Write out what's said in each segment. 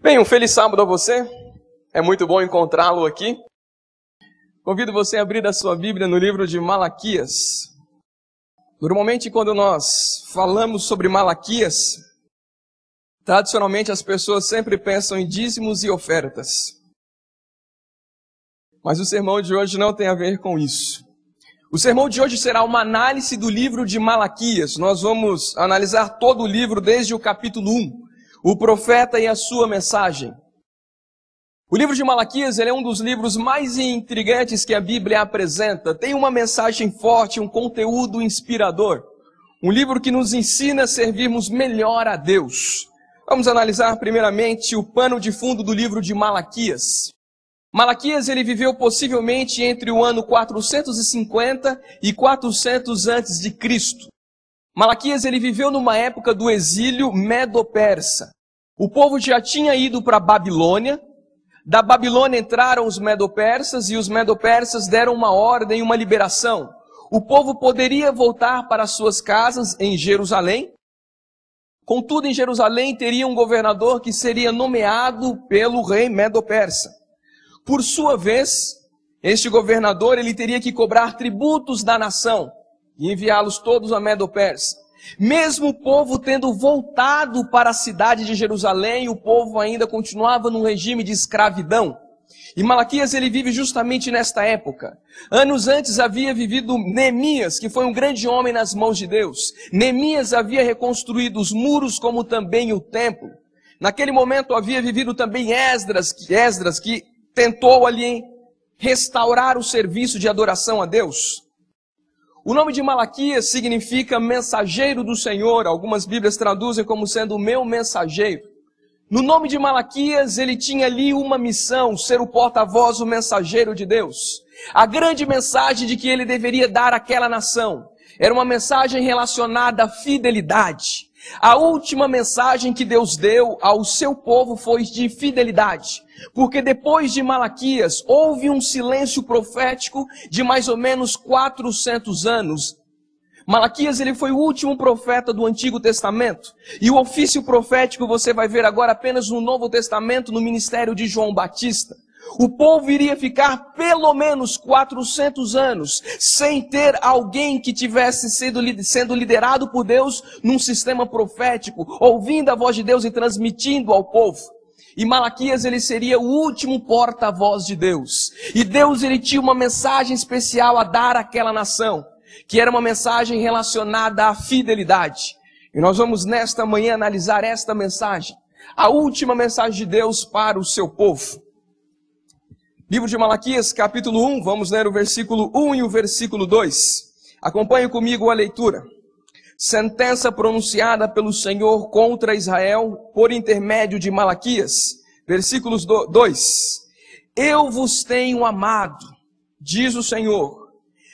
Bem, um feliz sábado a você. É muito bom encontrá-lo aqui. Convido você a abrir a sua Bíblia no livro de Malaquias. Normalmente, quando nós falamos sobre Malaquias, tradicionalmente as pessoas sempre pensam em dízimos e ofertas. Mas o sermão de hoje não tem a ver com isso. O sermão de hoje será uma análise do livro de Malaquias. Nós vamos analisar todo o livro desde o capítulo 1, o profeta e a sua mensagem. O livro de Malaquias ele é um dos livros mais intrigantes que a Bíblia apresenta. Tem uma mensagem forte, um conteúdo inspirador. Um livro que nos ensina a servirmos melhor a Deus. Vamos analisar primeiramente o pano de fundo do livro de Malaquias. Malaquias ele viveu possivelmente entre o ano 450 e 400 antes de Cristo. Malaquias ele viveu numa época do exílio medo-persa. O povo já tinha ido para a Babilônia. Da Babilônia entraram os medo-persas e os medo-persas deram uma ordem, uma liberação. O povo poderia voltar para suas casas em Jerusalém. Contudo, em Jerusalém teria um governador que seria nomeado pelo rei medo-persa. Por sua vez, este governador ele teria que cobrar tributos da nação e enviá-los todos a Medo-Persa. Mesmo o povo tendo voltado para a cidade de Jerusalém, o povo ainda continuava num regime de escravidão. E Malaquias ele vive justamente nesta época. Anos antes havia vivido Neemias, que foi um grande homem nas mãos de Deus. Neemias havia reconstruído os muros como também o templo. Naquele momento havia vivido também Esdras que tentou ali restaurar o serviço de adoração a Deus. O nome de Malaquias significa mensageiro do Senhor. Algumas Bíblias traduzem como sendo o meu mensageiro. No nome de Malaquias, ele tinha ali uma missão, ser o porta-voz, o mensageiro de Deus. A grande mensagem de que ele deveria dar àquela nação era uma mensagem relacionada à fidelidade. A última mensagem que Deus deu ao seu povo foi de fidelidade. Porque depois de Malaquias, houve um silêncio profético de mais ou menos 400 anos. Malaquias ele foi o último profeta do Antigo Testamento. E o ofício profético você vai ver agora apenas no Novo Testamento, no ministério de João Batista. O povo iria ficar pelo menos 400 anos sem ter alguém que tivesse sendo liderado por Deus num sistema profético, ouvindo a voz de Deus e transmitindo ao povo. E Malaquias ele seria o último porta-voz de Deus. E Deus ele tinha uma mensagem especial a dar àquela nação, que era uma mensagem relacionada à fidelidade. E nós vamos nesta manhã analisar esta mensagem, a última mensagem de Deus para o seu povo. Livro de Malaquias, capítulo 1, vamos ler o versículo 1 e o versículo 2. Acompanhe comigo a leitura. Sentença pronunciada pelo Senhor contra Israel por intermédio de Malaquias. Versículos 2. Eu vos tenho amado, diz o Senhor,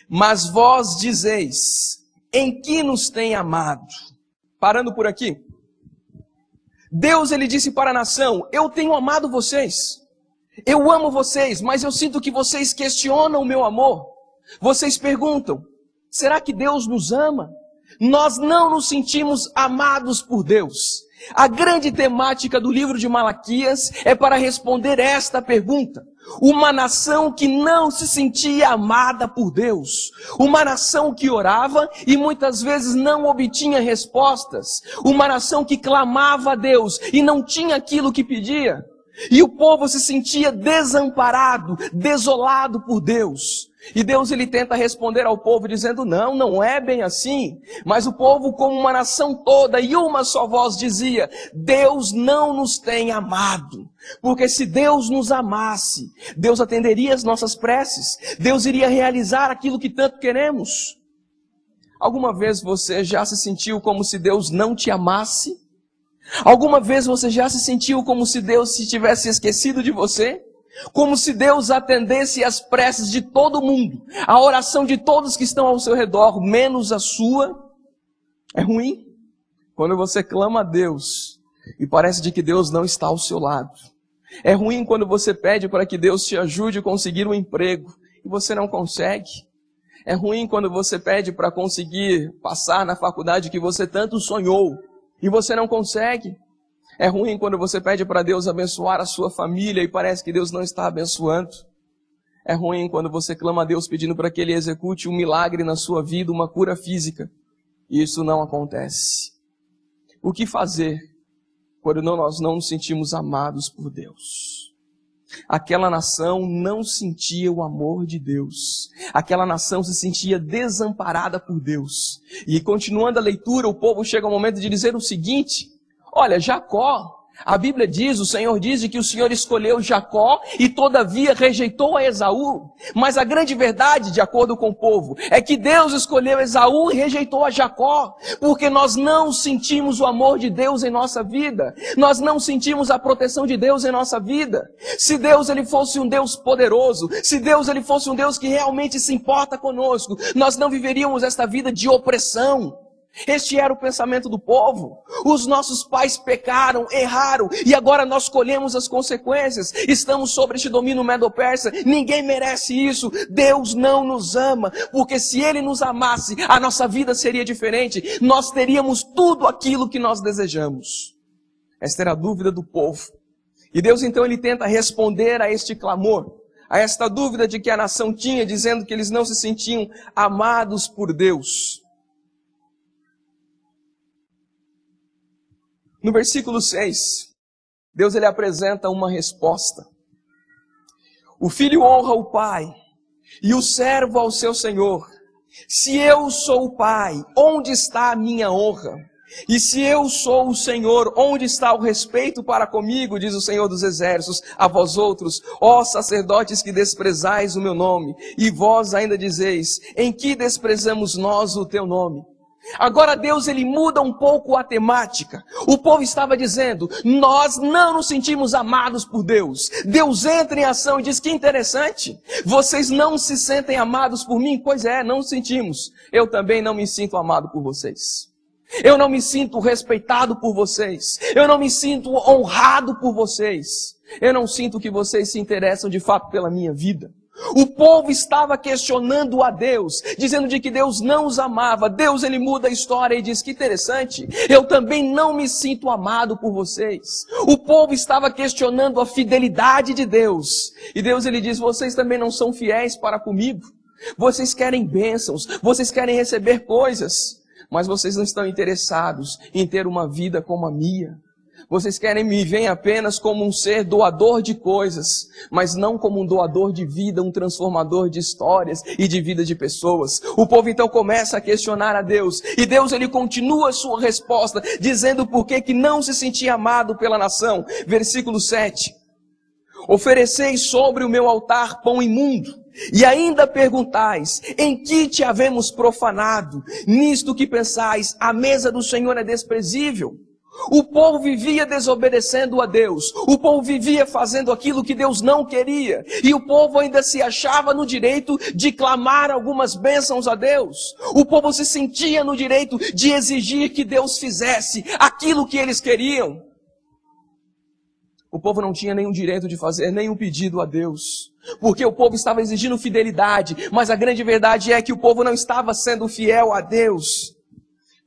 mas vós dizeis, em que nos tem amado? Parando por aqui. Deus ele disse para a nação, eu tenho amado vocês. Eu amo vocês, mas eu sinto que vocês questionam o meu amor. Vocês perguntam, será que Deus nos ama? Nós não nos sentimos amados por Deus. A grande temática do livro de Malaquias é para responder esta pergunta. Uma nação que não se sentia amada por Deus. Uma nação que orava e muitas vezes não obtinha respostas. Uma nação que clamava a Deus e não tinha aquilo que pedia. E o povo se sentia desamparado, desolado por Deus. E Deus ele tenta responder ao povo dizendo, não é bem assim. Mas o povo como uma nação toda e uma só voz dizia, Deus não nos tem amado. Porque se Deus nos amasse, Deus atenderia as nossas preces. Deus iria realizar aquilo que tanto queremos. Alguma vez você já se sentiu como se Deus não te amasse? Alguma vez você já se sentiu como se Deus se tivesse esquecido de você? Como se Deus atendesse às preces de todo mundo, a oração de todos que estão ao seu redor, menos a sua? É ruim quando você clama a Deus e parece de que Deus não está ao seu lado. É ruim quando você pede para que Deus te ajude a conseguir um emprego e você não consegue. É ruim quando você pede para conseguir passar na faculdade que você tanto sonhou e você não consegue. É ruim quando você pede para Deus abençoar a sua família e parece que Deus não está abençoando. É ruim quando você clama a Deus pedindo para que Ele execute um milagre na sua vida, uma cura física, e isso não acontece. O que fazer quando nós não nos sentimos amados por Deus? Aquela nação não sentia o amor de Deus. Aquela nação se sentia desamparada por Deus. E continuando a leitura, o povo chega ao momento de dizer o seguinte: olha, Jacó, a Bíblia diz, o Senhor diz que o Senhor escolheu Jacó e todavia rejeitou a Esaú. Mas a grande verdade, de acordo com o povo, é que Deus escolheu Esaú e rejeitou a Jacó, porque nós não sentimos o amor de Deus em nossa vida. Nós não sentimos a proteção de Deus em nossa vida. Se Deus ele fosse um Deus poderoso, se Deus ele fosse um Deus que realmente se importa conosco, nós não viveríamos esta vida de opressão. Este era o pensamento do povo. Os nossos pais pecaram, erraram, e agora nós colhemos as consequências. Estamos sobre este domínio medo-persa. Ninguém merece isso. Deus não nos ama, porque se Ele nos amasse, a nossa vida seria diferente. Nós teríamos tudo aquilo que nós desejamos. Esta era a dúvida do povo. E Deus então ele tenta responder a este clamor, a esta dúvida de que a nação tinha, dizendo que eles não se sentiam amados por Deus. No versículo 6, Deus ele apresenta uma resposta. O filho honra o pai e o servo ao seu senhor. Se eu sou o pai, onde está a minha honra? E se eu sou o Senhor, onde está o respeito para comigo, diz o Senhor dos Exércitos, a vós outros, ó sacerdotes que desprezais o meu nome, e vós ainda dizeis, em que desprezamos nós o teu nome? Agora Deus ele muda um pouco a temática. O povo estava dizendo, nós não nos sentimos amados por Deus. Deus entra em ação e diz, que interessante, vocês não se sentem amados por mim? Pois é, não sentimos. Eu também não me sinto amado por vocês. Eu não me sinto respeitado por vocês. Eu não me sinto honrado por vocês. Eu não sinto que vocês se interessam de fato pela minha vida. O povo estava questionando a Deus, dizendo de que Deus não os amava. Deus ele muda a história e diz, que interessante, eu também não me sinto amado por vocês. O povo estava questionando a fidelidade de Deus. E Deus ele diz, vocês também não são fiéis para comigo. Vocês querem bênçãos, vocês querem receber coisas, mas vocês não estão interessados em ter uma vida como a minha. Vocês querem me ver apenas como um ser doador de coisas, mas não como um doador de vida, um transformador de histórias e de vida de pessoas. O povo então começa a questionar a Deus, e Deus ele continua a sua resposta, dizendo por que não se sentia amado pela nação. Versículo 7. Ofereceis sobre o meu altar pão imundo, e ainda perguntais, em que te havemos profanado? Nisto que pensais, a mesa do Senhor é desprezível. O povo vivia desobedecendo a Deus. O povo vivia fazendo aquilo que Deus não queria. E o povo ainda se achava no direito de clamar algumas bênçãos a Deus. O povo se sentia no direito de exigir que Deus fizesse aquilo que eles queriam. O povo não tinha nenhum direito de fazer nenhum pedido a Deus, porque o povo estava exigindo fidelidade, mas a grande verdade é que o povo não estava sendo fiel a Deus.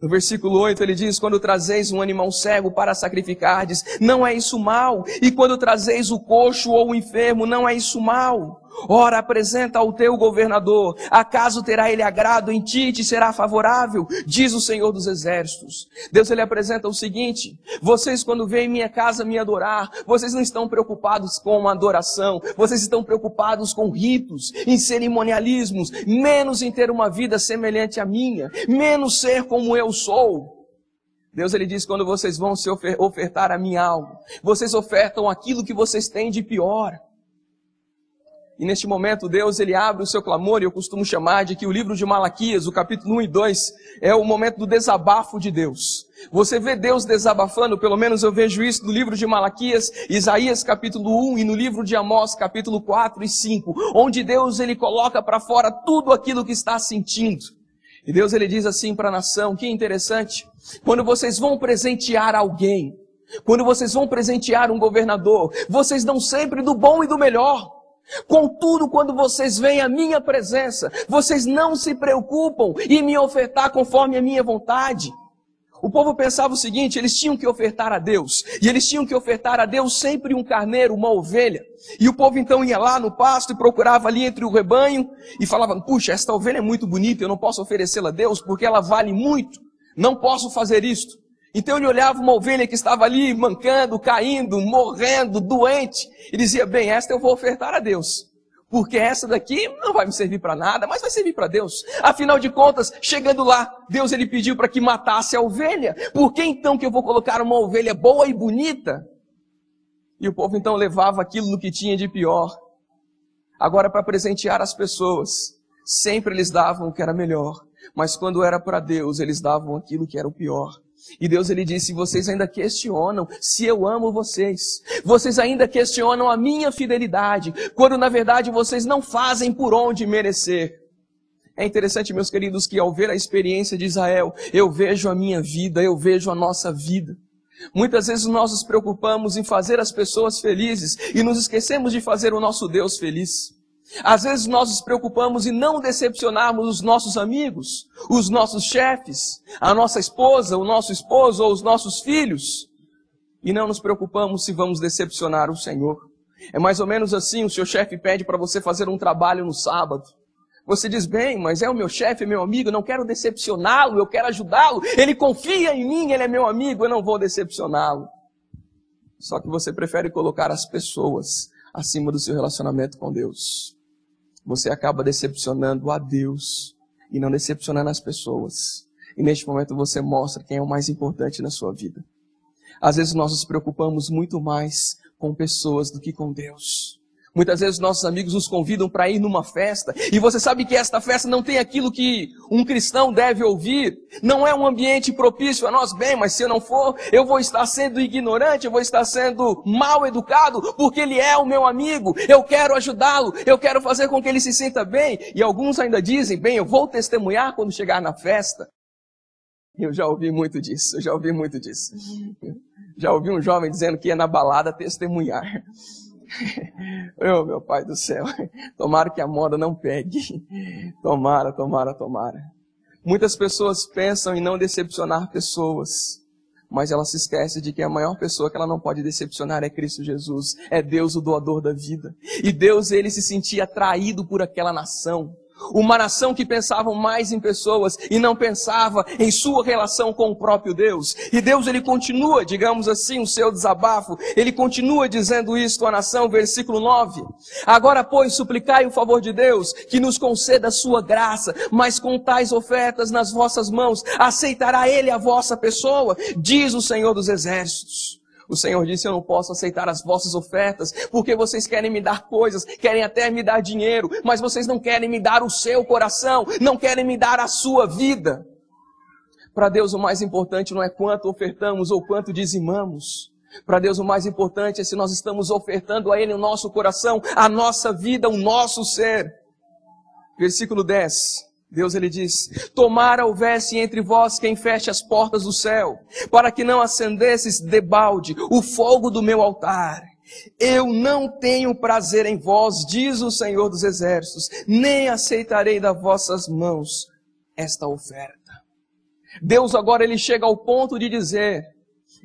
No versículo 8 ele diz, quando trazeis um animal cego para sacrificardes, não é isso mal? E quando trazeis o coxo ou o enfermo, não é isso mal? Ora, apresenta ao teu governador, acaso terá ele agrado em ti e te será favorável? Diz o Senhor dos Exércitos. Deus ele apresenta o seguinte, vocês quando vêm em minha casa me adorar, vocês não estão preocupados com uma adoração, vocês estão preocupados com ritos, em cerimonialismos, menos em ter uma vida semelhante à minha, menos ser como eu sou. Deus ele diz, quando vocês vão se ofertar a mim algo, vocês ofertam aquilo que vocês têm de pior. E neste momento Deus ele abre o seu clamor, e eu costumo chamar de que o livro de Malaquias, o capítulo 1 e 2, é o momento do desabafo de Deus. Você vê Deus desabafando, pelo menos eu vejo isso no livro de Malaquias, Isaías capítulo 1 e no livro de Amós capítulo 4 e 5, onde Deus ele coloca para fora tudo aquilo que está sentindo. E Deus ele diz assim para a nação, que interessante, quando vocês vão presentear alguém, quando vocês vão presentear um governador, vocês dão sempre do bom e do melhor. Contudo, quando vocês veem a minha presença, vocês não se preocupam em me ofertar conforme a minha vontade. O povo pensava o seguinte, eles tinham que ofertar a Deus. E eles tinham que ofertar a Deus sempre um carneiro, uma ovelha. E o povo então ia lá no pasto e procurava ali entre o rebanho e falava, puxa, esta ovelha é muito bonita, eu não posso oferecê-la a Deus porque ela vale muito. Não posso fazer isto. Então ele olhava uma ovelha que estava ali mancando, caindo, morrendo, doente. E dizia, bem, esta eu vou ofertar a Deus. Porque essa daqui não vai me servir para nada, mas vai servir para Deus. Afinal de contas, chegando lá, Deus ele pediu para que matasse a ovelha. Por que então que eu vou colocar uma ovelha boa e bonita? E o povo então levava aquilo que tinha de pior. Agora, para presentear as pessoas, sempre eles davam o que era melhor. Mas quando era para Deus, eles davam aquilo que era o pior. E Deus ele disse, vocês ainda questionam se eu amo vocês. Vocês ainda questionam a minha fidelidade, quando na verdade vocês não fazem por onde merecer. É interessante, meus queridos, que ao ver a experiência de Israel, eu vejo a minha vida, eu vejo a nossa vida. Muitas vezes nós nos preocupamos em fazer as pessoas felizes e nos esquecemos de fazer o nosso Deus feliz. Às vezes nós nos preocupamos em não decepcionarmos os nossos amigos, os nossos chefes, a nossa esposa, o nosso esposo ou os nossos filhos. E não nos preocupamos se vamos decepcionar o Senhor. É mais ou menos assim, o seu chefe pede para você fazer um trabalho no sábado. Você diz, bem, mas é o meu chefe, é meu amigo, eu não quero decepcioná-lo, eu quero ajudá-lo. Ele confia em mim, ele é meu amigo, eu não vou decepcioná-lo. Só que você prefere colocar as pessoas acima do seu relacionamento com Deus. Você acaba decepcionando a Deus e não decepcionando as pessoas. E neste momento você mostra quem é o mais importante na sua vida. Às vezes nós nos preocupamos muito mais com pessoas do que com Deus. Muitas vezes nossos amigos nos convidam para ir numa festa, e você sabe que esta festa não tem aquilo que um cristão deve ouvir, não é um ambiente propício a nós, bem, mas se eu não for, eu vou estar sendo ignorante, eu vou estar sendo mal educado, porque ele é o meu amigo, eu quero ajudá-lo, eu quero fazer com que ele se sinta bem, e alguns ainda dizem, bem, eu vou testemunhar quando chegar na festa. Eu já ouvi muito disso. Já ouvi um jovem dizendo que ia na balada testemunhar. Meu pai do céu, tomara que a moda não pegue. Tomara. Muitas pessoas pensam em não decepcionar pessoas, mas elas se esquecem de que a maior pessoa que ela não pode decepcionar é Cristo Jesus. É Deus o doador da vida. E Deus, ele se sentia atraído por aquela nação. Uma nação que pensava mais em pessoas e não pensava em sua relação com o próprio Deus. E Deus, ele continua, digamos assim, o seu desabafo. Ele continua dizendo isto à nação, versículo 9. Agora, pois, suplicai o favor de Deus, que nos conceda a sua graça, mas com tais ofertas nas vossas mãos, aceitará ele a vossa pessoa, diz o Senhor dos Exércitos. O Senhor disse, eu não posso aceitar as vossas ofertas, porque vocês querem me dar coisas, querem até me dar dinheiro, mas vocês não querem me dar o seu coração, não querem me dar a sua vida. Para Deus o mais importante não é quanto ofertamos ou quanto dizimamos. Para Deus o mais importante é se nós estamos ofertando a Ele o nosso coração, a nossa vida, o nosso ser. Versículo 10. Deus, ele diz, tomara houvesse entre vós quem feche as portas do céu, para que não acendesses debalde o fogo do meu altar. Eu não tenho prazer em vós, diz o Senhor dos Exércitos, nem aceitarei das vossas mãos esta oferta. Deus agora ele chega ao ponto de dizer,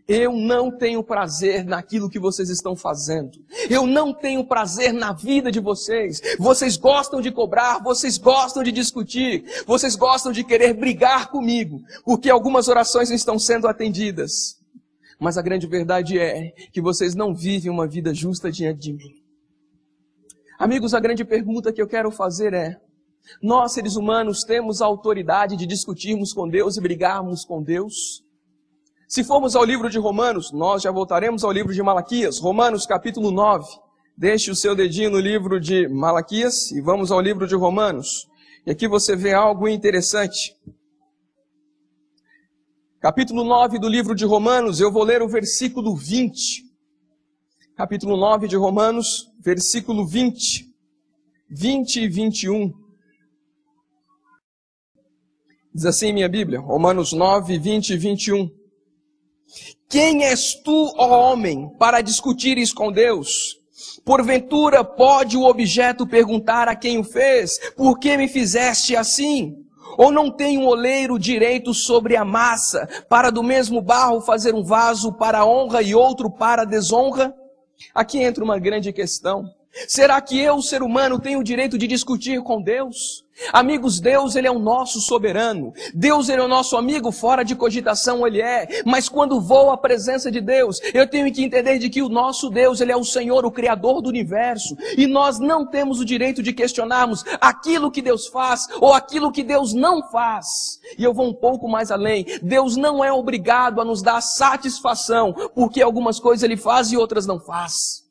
eu não tenho prazer naquilo que vocês estão fazendo. Eu não tenho prazer na vida de vocês. Vocês gostam de cobrar, vocês gostam de discutir, vocês gostam de querer brigar comigo, porque algumas orações estão sendo atendidas. Mas a grande verdade é que vocês não vivem uma vida justa diante de mim. Amigos, a grande pergunta que eu quero fazer é, nós seres humanos temos a autoridade de discutirmos com Deus e brigarmos com Deus? Se formos ao livro de Romanos, nós já voltaremos ao livro de Malaquias, Romanos capítulo 9. Deixe o seu dedinho no livro de Malaquias e vamos ao livro de Romanos. E aqui você vê algo interessante. Capítulo 9 do livro de Romanos, eu vou ler o versículo 20. Capítulo 9 de Romanos, versículo 20. 20 e 21. Diz assim minha Bíblia, Romanos 9, 20 e 21. Quem és tu, ó homem, para discutires com Deus? Porventura pode o objeto perguntar a quem o fez, por que me fizeste assim? Ou não tem um oleiro direito sobre a massa, para do mesmo barro fazer um vaso para a honra e outro para a desonra? Aqui entra uma grande questão. Será que eu, ser humano, tenho o direito de discutir com Deus? Amigos, Deus, Ele é o nosso soberano. Deus, Ele é o nosso amigo, fora de cogitação Ele é. Mas quando vou à presença de Deus, eu tenho que entender de que o nosso Deus, Ele é o Senhor, o Criador do universo. E nós não temos o direito de questionarmos aquilo que Deus faz ou aquilo que Deus não faz. E eu vou um pouco mais além. Deus não é obrigado a nos dar satisfação, porque algumas coisas Ele faz e outras não faz.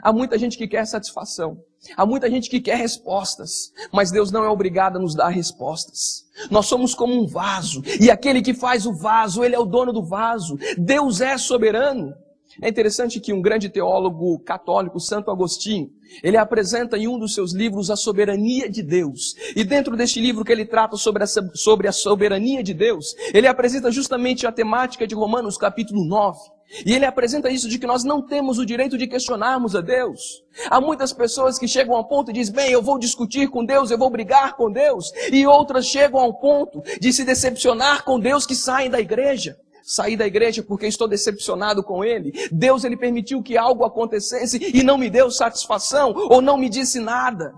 Há muita gente que quer satisfação. Há muita gente que quer respostas. Mas Deus não é obrigado a nos dar respostas. Nós somos como um vaso. E aquele que faz o vaso, Ele é o dono do vaso. Deus é soberano. É interessante que um grande teólogo católico, Santo Agostinho, ele apresenta em um dos seus livros a soberania de Deus. E dentro deste livro que ele trata sobre a soberania de Deus, ele apresenta justamente a temática de Romanos capítulo 9. E ele apresenta isso de que nós não temos o direito de questionarmos a Deus. Há muitas pessoas que chegam ao ponto e dizem, bem, eu vou discutir com Deus, eu vou brigar com Deus. E outras chegam ao ponto de se decepcionar com Deus que saem da igreja. Saí da igreja porque estou decepcionado com Ele. Deus, Ele permitiu que algo acontecesse e não me deu satisfação ou não me disse nada.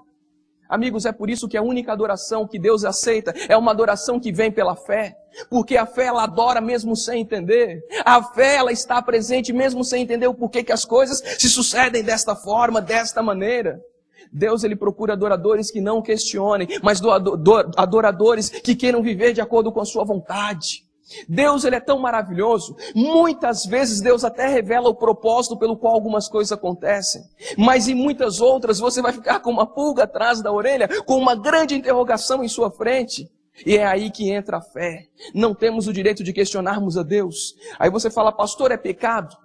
Amigos, é por isso que a única adoração que Deus aceita é uma adoração que vem pela fé. Porque a fé, ela adora mesmo sem entender. A fé, ela está presente mesmo sem entender o porquê que as coisas se sucedem desta forma, desta maneira. Deus, Ele procura adoradores que não questionem, mas adoradores que queiram viver de acordo com a sua vontade. Deus, Ele é tão maravilhoso. Muitas vezes Deus até revela o propósito pelo qual algumas coisas acontecem. Mas em muitas outras você vai ficar com uma pulga atrás da orelha, com uma grande interrogação em sua frente. E é aí que entra a fé. Não temos o direito de questionarmos a Deus. Aí você fala, pastor, é pecado?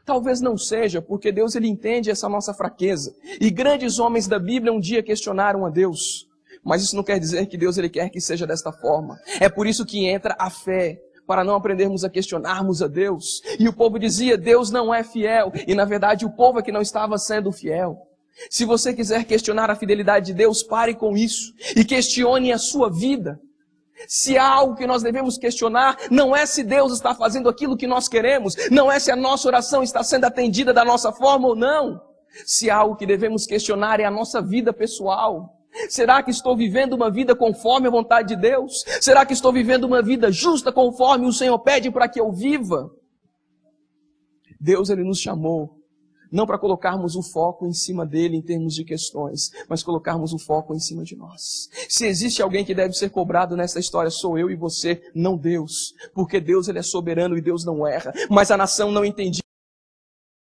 Talvez não seja, porque Deus, Ele entende essa nossa fraqueza. E grandes homens da Bíblia um dia questionaram a Deus. Mas isso não quer dizer que Deus, Ele quer que seja desta forma. É por isso que entra a fé, para não aprendermos a questionarmos a Deus. E o povo dizia, Deus não é fiel. E na verdade o povo é que não estava sendo fiel. Se você quiser questionar a fidelidade de Deus, pare com isso. E questione a sua vida. Se há algo que nós devemos questionar, não é se Deus está fazendo aquilo que nós queremos. Não é se a nossa oração está sendo atendida da nossa forma ou não. Se há algo que devemos questionar é a nossa vida pessoal. Será que estou vivendo uma vida conforme a vontade de Deus? Será que estou vivendo uma vida justa conforme o Senhor pede para que eu viva? Deus, Ele nos chamou, não para colocarmos o foco em cima dele em termos de questões, mas colocarmos o foco em cima de nós. Se existe alguém que deve ser cobrado nessa história, sou eu e você, não Deus. Porque Deus, Ele é soberano e Deus não erra. Mas a nação não entendia.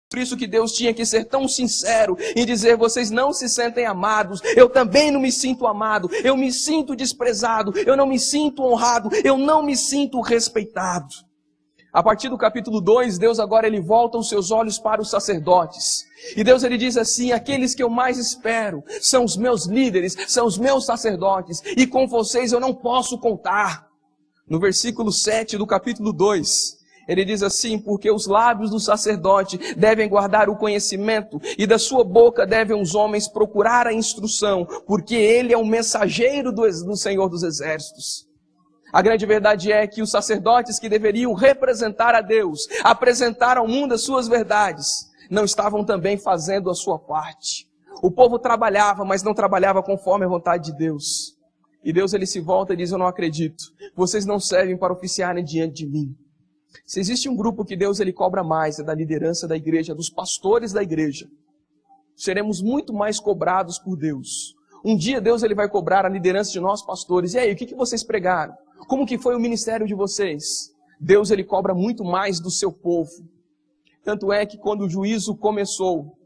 Por isso que Deus tinha que ser tão sincero em dizer, vocês não se sentem amados, eu também não me sinto amado, eu me sinto desprezado, eu não me sinto honrado, eu não me sinto respeitado. A partir do capítulo 2, Deus agora Ele volta os seus olhos para os sacerdotes. E Deus, Ele diz assim, aqueles que eu mais espero são os meus líderes, são os meus sacerdotes, e com vocês eu não posso contar. No versículo 7 do capítulo 2, Ele diz assim, porque os lábios do sacerdote devem guardar o conhecimento, e da sua boca devem os homens procurar a instrução, porque ele é o mensageiro do Senhor dos Exércitos. A grande verdade é que os sacerdotes que deveriam representar a Deus, apresentar ao mundo as suas verdades, não estavam também fazendo a sua parte. O povo trabalhava, mas não trabalhava conforme a vontade de Deus. E Deus, Ele se volta e diz, eu não acredito, vocês não servem para oficiarem diante de mim. Se existe um grupo que Deus, Ele cobra mais, é da liderança da igreja, dos pastores da igreja. Seremos muito mais cobrados por Deus. Um dia Deus, Ele vai cobrar a liderança de nós pastores. E aí, o que vocês pregaram? Como que foi o ministério de vocês? Deus, Ele cobra muito mais do seu povo. Tanto é que quando o juízo começou,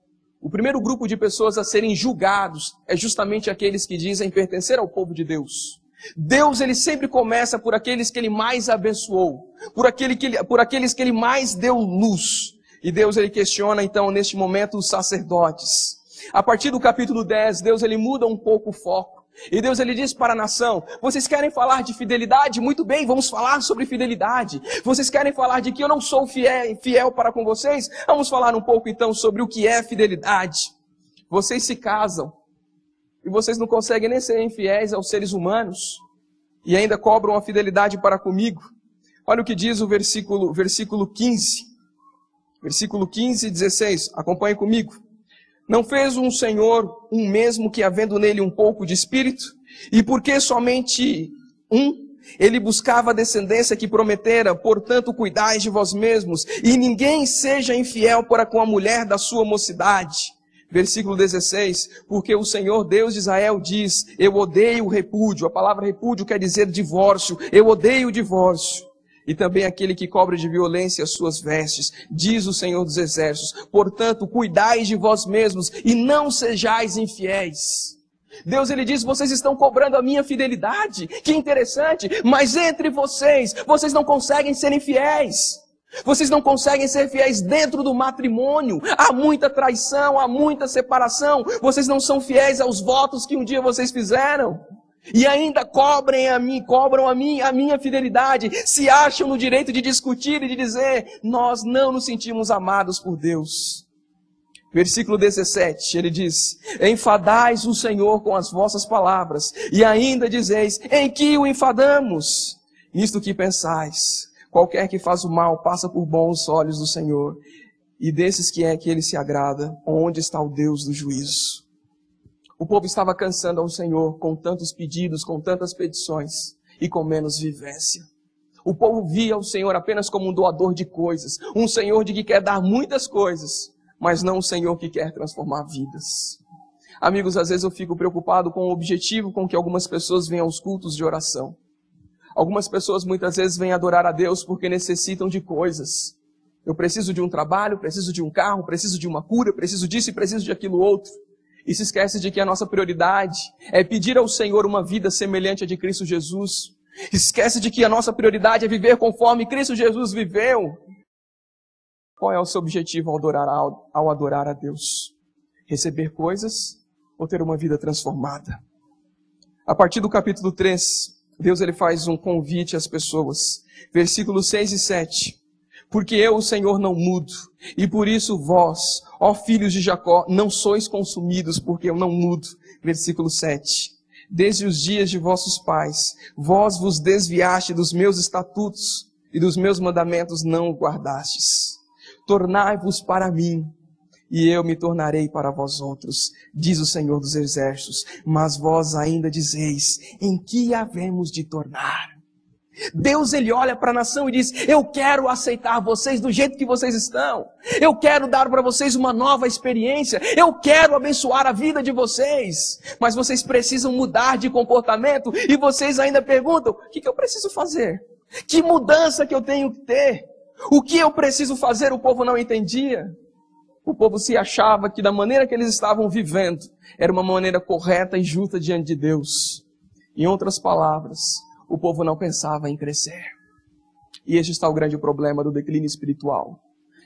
o primeiro grupo de pessoas a serem julgados é justamente aqueles que dizem pertencer ao povo de Deus. Deus, Ele sempre começa por aqueles que Ele mais abençoou, por aqueles que Ele mais deu luz. E Deus, Ele questiona então neste momento os sacerdotes. A partir do capítulo 10, Deus, Ele muda um pouco o foco. E Deus, Ele diz para a nação, vocês querem falar de fidelidade? Muito bem, vamos falar sobre fidelidade. Vocês querem falar de que eu não sou fiel para com vocês? Vamos falar um pouco então sobre o que é fidelidade. Vocês se casam e vocês não conseguem nem ser infiéis aos seres humanos. e ainda cobram a fidelidade para comigo. Olha o que diz o versículo 15. Versículo 15 e 16, acompanhe comigo. Não fez um Senhor um mesmo que, havendo nele um pouco de espírito? E porque somente um? Ele buscava a descendência que prometera, portanto cuidais de vós mesmos, e ninguém seja infiel para com a mulher da sua mocidade. Versículo 16, porque o Senhor Deus de Israel diz, eu odeio o repúdio. A palavra repúdio quer dizer divórcio, eu odeio o divórcio. E também aquele que cobre de violência as suas vestes, diz o Senhor dos Exércitos. Portanto, cuidais de vós mesmos e não sejais infiéis. Deus, ele diz, vocês estão cobrando a minha fidelidade. Que interessante, mas entre vocês não conseguem ser infiéis. Vocês não conseguem ser fiéis dentro do matrimônio. Há muita traição, há muita separação. Vocês não são fiéis aos votos que um dia vocês fizeram. E ainda cobram a minha fidelidade. Se acham no direito de discutir e de dizer, nós não nos sentimos amados por Deus. Versículo 17, ele diz, enfadais o Senhor com as vossas palavras, e ainda dizeis, em que o enfadamos? Nisto que pensais, qualquer que faz o mal passa por bons olhos do Senhor, e desses que é que ele se agrada, onde está o Deus do juízo? O povo estava cansando ao Senhor com tantos pedidos, com tantas petições, e com menos vivência. O povo via o Senhor apenas como um doador de coisas, um Senhor de que quer dar muitas coisas, mas não um Senhor que quer transformar vidas. Amigos, às vezes eu fico preocupado com o objetivo com que algumas pessoas vêm aos cultos de oração. Algumas pessoas muitas vezes vêm adorar a Deus porque necessitam de coisas. Eu preciso de um trabalho, preciso de um carro, preciso de uma cura, preciso disso e preciso de aquilo outro. E se esquece de que a nossa prioridade é pedir ao Senhor uma vida semelhante à de Cristo Jesus. Esquece de que a nossa prioridade é viver conforme Cristo Jesus viveu. Qual é o seu objetivo ao adorar a Deus? Receber coisas ou ter uma vida transformada? A partir do capítulo 3, Deus ele faz um convite às pessoas. Versículos 6 e 7. Porque eu, o Senhor, não mudo, e por isso vós, ó filhos de Jacó, não sois consumidos, porque eu não mudo. Versículo 7. Desde os dias de vossos pais, vós vos desviaste dos meus estatutos, e dos meus mandamentos não guardastes. Tornai-vos para mim, e eu me tornarei para vós outros, diz o Senhor dos Exércitos. Mas vós ainda dizeis, em que havemos de tornar? Deus, ele olha para a nação e diz, eu quero aceitar vocês do jeito que vocês estão. Eu quero dar para vocês uma nova experiência. Eu quero abençoar a vida de vocês. Mas vocês precisam mudar de comportamento e vocês ainda perguntam, o que eu preciso fazer? Que mudança que eu tenho que ter? O que eu preciso fazer? O povo não entendia. O povo se achava que da maneira que eles estavam vivendo era uma maneira correta e justa diante de Deus. Em outras palavras, o povo não pensava em crescer. E este está o grande problema do declínio espiritual.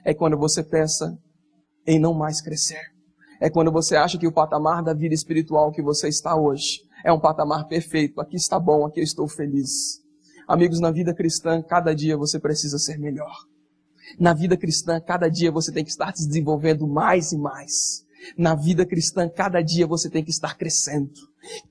É quando você pensa em não mais crescer. É quando você acha que o patamar da vida espiritual que você está hoje é um patamar perfeito. Aqui está bom, aqui eu estou feliz. Amigos, na vida cristã, cada dia você precisa ser melhor. Na vida cristã, cada dia você tem que estar se desenvolvendo mais e mais. Na vida cristã, cada dia você tem que estar crescendo.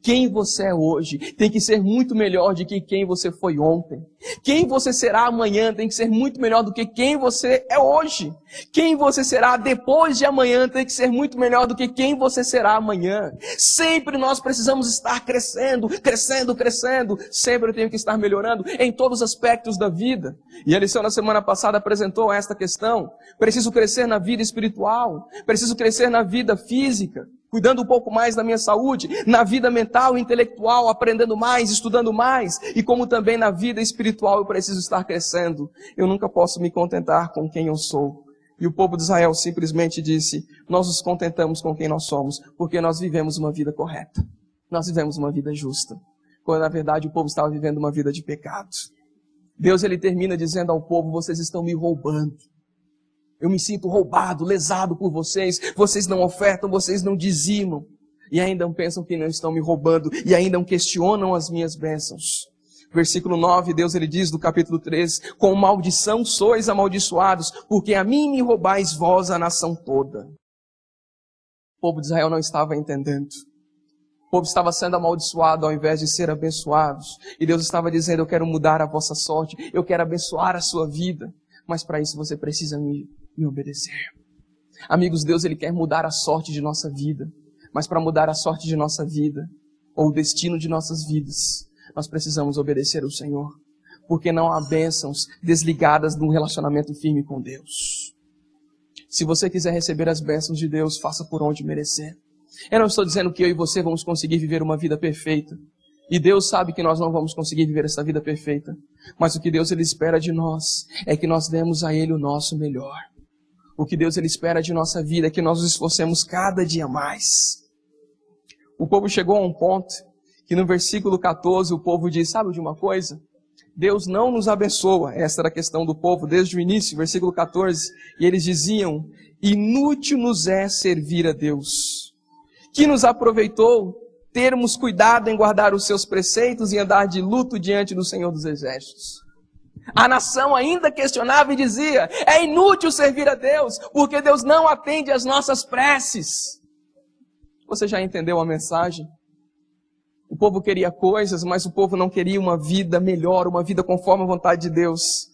Quem você é hoje tem que ser muito melhor do que quem você foi ontem. Quem você será amanhã tem que ser muito melhor do que quem você é hoje. Quem você será depois de amanhã tem que ser muito melhor do que quem você será amanhã. Sempre nós precisamos estar crescendo, crescendo, crescendo. Sempre eu tenho que estar melhorando em todos os aspectos da vida. E a lição da semana passada apresentou esta questão. Preciso crescer na vida espiritual. Preciso crescer na vida física, cuidando um pouco mais da minha saúde, na vida mental e intelectual, aprendendo mais, estudando mais, e como também na vida espiritual eu preciso estar crescendo. Eu nunca posso me contentar com quem eu sou. E o povo de Israel simplesmente disse, nós nos contentamos com quem nós somos, porque nós vivemos uma vida correta. Nós vivemos uma vida justa. Quando na verdade o povo estava vivendo uma vida de pecado. Deus ele termina dizendo ao povo, vocês estão me roubando. Eu me sinto roubado, lesado por vocês. Vocês não ofertam, vocês não dizimam. E ainda pensam que não estão me roubando. E ainda questionam as minhas bênçãos. Versículo 9, Deus ele diz do capítulo 3. Com maldição sois amaldiçoados, porque a mim me roubais vós a nação toda. O povo de Israel não estava entendendo. povo estava sendo amaldiçoado ao invés de ser abençoados. E Deus estava dizendo, eu quero mudar a vossa sorte, eu quero abençoar a sua vida. Mas para isso você precisa me obedecer. Amigos, Deus ele quer mudar a sorte de nossa vida. Mas para mudar a sorte de nossa vida, ou o destino de nossas vidas, nós precisamos obedecer ao Senhor. Porque não há bênçãos desligadas de um relacionamento firme com Deus. Se você quiser receber as bênçãos de Deus, faça por onde merecer. Eu não estou dizendo que eu e você vamos conseguir viver uma vida perfeita. E Deus sabe que nós não vamos conseguir viver essa vida perfeita. Mas o que Deus ele espera de nós é que nós demos a Ele o nosso melhor. O que Deus ele espera de nossa vida é que nós nos esforcemos cada dia mais. O povo chegou a um ponto que no versículo 14 o povo diz, sabe de uma coisa? Deus não nos abençoa. Esta era a questão do povo desde o início, versículo 14. E eles diziam, inútil nos é servir a Deus. Que nos aproveitou termos cuidado em guardar os seus preceitos e andar de luto diante do Senhor dos Exércitos. A nação ainda questionava e dizia, é inútil servir a Deus, porque Deus não atende às nossas preces. Você já entendeu a mensagem? O povo queria coisas, mas o povo não queria uma vida melhor, uma vida conforme a vontade de Deus.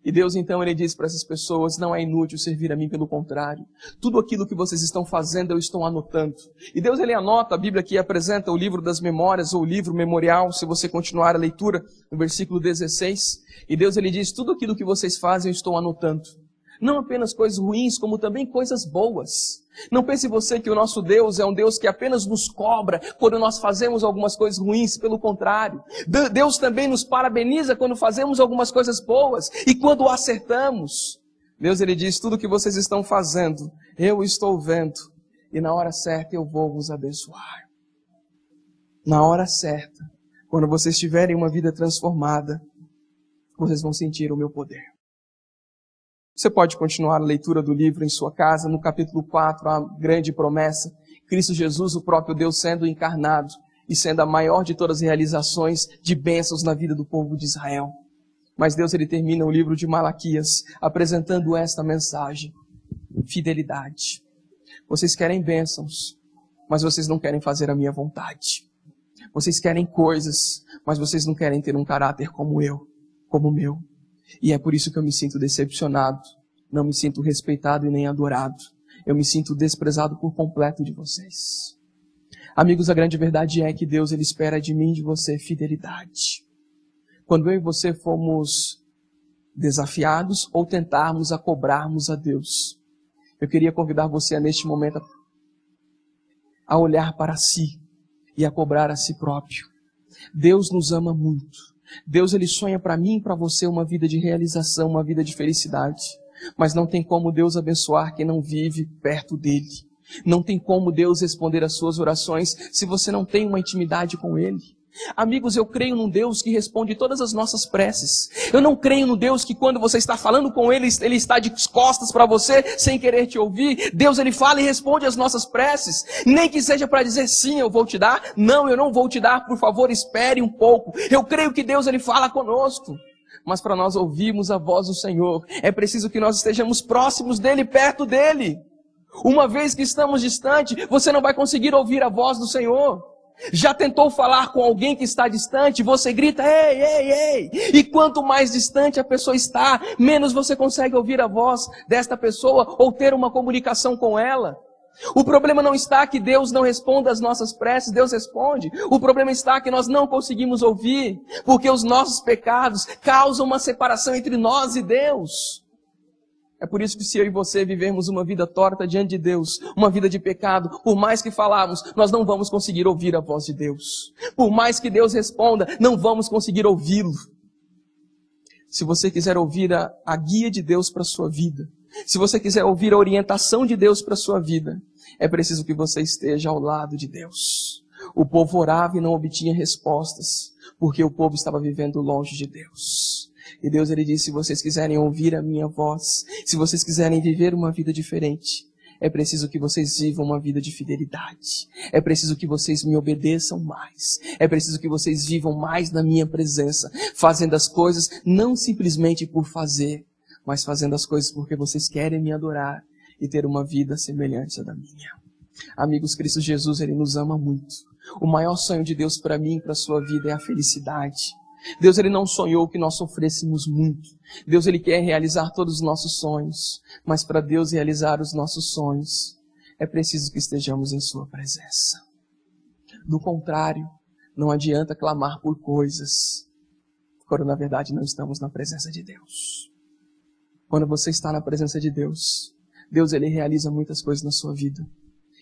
E Deus então ele diz para essas pessoas, não é inútil servir a mim, pelo contrário. Tudo aquilo que vocês estão fazendo eu estou anotando. E Deus ele anota, a Bíblia aqui apresenta o livro das memórias, ou o livro memorial, se você continuar a leitura, no versículo 16. E Deus ele diz, tudo aquilo que vocês fazem eu estou anotando. Não apenas coisas ruins, como também coisas boas. Não pense você que o nosso Deus é um Deus que apenas nos cobra quando nós fazemos algumas coisas ruins. Pelo contrário, Deus também nos parabeniza quando fazemos algumas coisas boas. E quando acertamos, Deus ele diz, tudo que vocês estão fazendo, eu estou vendo. E na hora certa eu vou vos abençoar. Na hora certa, quando vocês tiverem uma vida transformada, vocês vão sentir o meu poder. Você pode continuar a leitura do livro em sua casa, no capítulo 4, a grande promessa, Cristo Jesus, o próprio Deus sendo encarnado e sendo a maior de todas as realizações de bênçãos na vida do povo de Israel. Mas Deus ele termina o livro de Malaquias apresentando esta mensagem, fidelidade. Vocês querem bênçãos, mas vocês não querem fazer a minha vontade. Vocês querem coisas, mas vocês não querem ter um caráter como o meu. E é por isso que eu me sinto decepcionado, não me sinto respeitado e nem adorado. Eu me sinto desprezado por completo de vocês. Amigos, a grande verdade é que Deus ele espera de mim e de você fidelidade. Quando eu e você fomos desafiados ou tentarmos a cobrarmos a Deus, eu queria convidar você neste momento a olhar para si e a cobrar a si próprio. Deus nos ama muito. Deus ele sonha para mim e para você uma vida de realização, uma vida de felicidade. Mas não tem como Deus abençoar quem não vive perto dele. Não tem como Deus responder às suas orações se você não tem uma intimidade com ele. Amigos, eu creio num Deus que responde todas as nossas preces. Eu não creio num Deus que quando você está falando com ele, ele está de costas para você, sem querer te ouvir. Deus, ele fala e responde as nossas preces. Nem que seja para dizer sim, eu vou te dar. Não, eu não vou te dar, por favor, espere um pouco. Eu creio que Deus, ele fala conosco. Mas para nós ouvirmos a voz do Senhor, é preciso que nós estejamos próximos dele, perto dele. Uma vez que estamos distante, você não vai conseguir ouvir a voz do Senhor. Já tentou falar com alguém que está distante? Você grita, ei, ei, ei. E quanto mais distante a pessoa está, menos você consegue ouvir a voz desta pessoa ou ter uma comunicação com ela. O problema não está que Deus não responda às nossas preces, Deus responde. O problema está que nós não conseguimos ouvir, porque os nossos pecados causam uma separação entre nós e Deus. É por isso que se eu e você vivermos uma vida torta diante de Deus, uma vida de pecado, por mais que falarmos, nós não vamos conseguir ouvir a voz de Deus. Por mais que Deus responda, não vamos conseguir ouvi-lo. Se você quiser ouvir a guia de Deus para a sua vida, se você quiser ouvir a orientação de Deus para a sua vida, é preciso que você esteja ao lado de Deus. O povo orava e não obtinha respostas, porque o povo estava vivendo longe de Deus. E Deus ele disse, se vocês quiserem ouvir a minha voz, se vocês quiserem viver uma vida diferente, é preciso que vocês vivam uma vida de fidelidade. É preciso que vocês me obedeçam mais. É preciso que vocês vivam mais na minha presença, fazendo as coisas não simplesmente por fazer, mas fazendo as coisas porque vocês querem me adorar e ter uma vida semelhante à da minha. Amigos, Cristo Jesus, Ele nos ama muito. O maior sonho de Deus para mim e para a sua vida é a felicidade. Deus, Ele não sonhou que nós sofrêssemos muito. Deus, Ele quer realizar todos os nossos sonhos. Mas para Deus realizar os nossos sonhos, é preciso que estejamos em Sua presença. Do contrário, não adianta clamar por coisas, quando na verdade não estamos na presença de Deus. Quando você está na presença de Deus, Deus, Ele realiza muitas coisas na sua vida.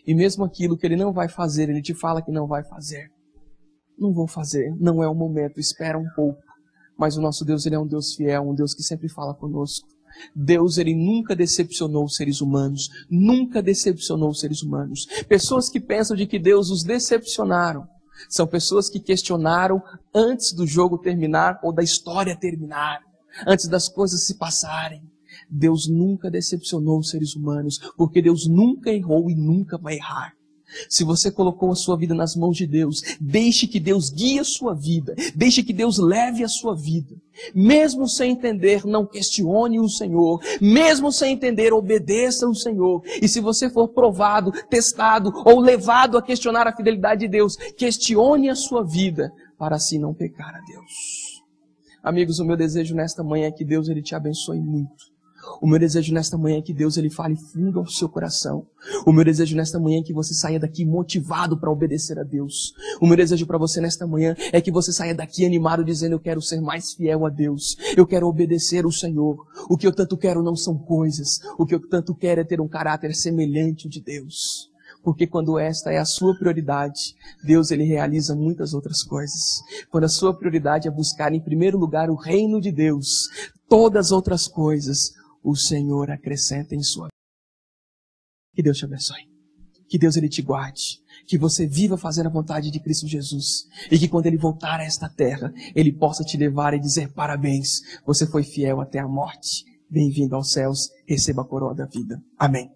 E mesmo aquilo que Ele não vai fazer, Ele te fala que não vai fazer. Não vou fazer, não é o momento, espera um pouco. Mas o nosso Deus, Ele é um Deus fiel, um Deus que sempre fala conosco. Deus, Ele nunca decepcionou os seres humanos. Nunca decepcionou os seres humanos. Pessoas que pensam de que Deus os decepcionaram são pessoas que questionaram antes do jogo terminar ou da história terminar, antes das coisas se passarem. Deus nunca decepcionou os seres humanos, porque Deus nunca errou e nunca vai errar. Se você colocou a sua vida nas mãos de Deus, deixe que Deus guie a sua vida, deixe que Deus leve a sua vida. Mesmo sem entender, não questione o Senhor. Mesmo sem entender, obedeça o Senhor. E se você for provado, testado ou levado a questionar a fidelidade de Deus, questione a sua vida, para assim não pecar a Deus. Amigos, o meu desejo nesta manhã é que Deus, Ele te abençoe muito. O meu desejo nesta manhã é que Deus, Ele fale fundo ao seu coração. O meu desejo nesta manhã é que você saia daqui motivado para obedecer a Deus. O meu desejo para você nesta manhã é que você saia daqui animado dizendo: eu quero ser mais fiel a Deus. Eu quero obedecer o Senhor. O que eu tanto quero não são coisas. O que eu tanto quero é ter um caráter semelhante ao de Deus. Porque quando esta é a sua prioridade, Deus, Ele realiza muitas outras coisas. Quando a sua prioridade é buscar em primeiro lugar o reino de Deus, todas as outras coisas o Senhor acrescenta em sua vida. Que Deus te abençoe. Que Deus, Ele te guarde. Que você viva fazendo a vontade de Cristo Jesus. E que quando Ele voltar a esta terra, Ele possa te levar e dizer: parabéns, você foi fiel até a morte. Bem-vindo aos céus, receba a coroa da vida. Amém.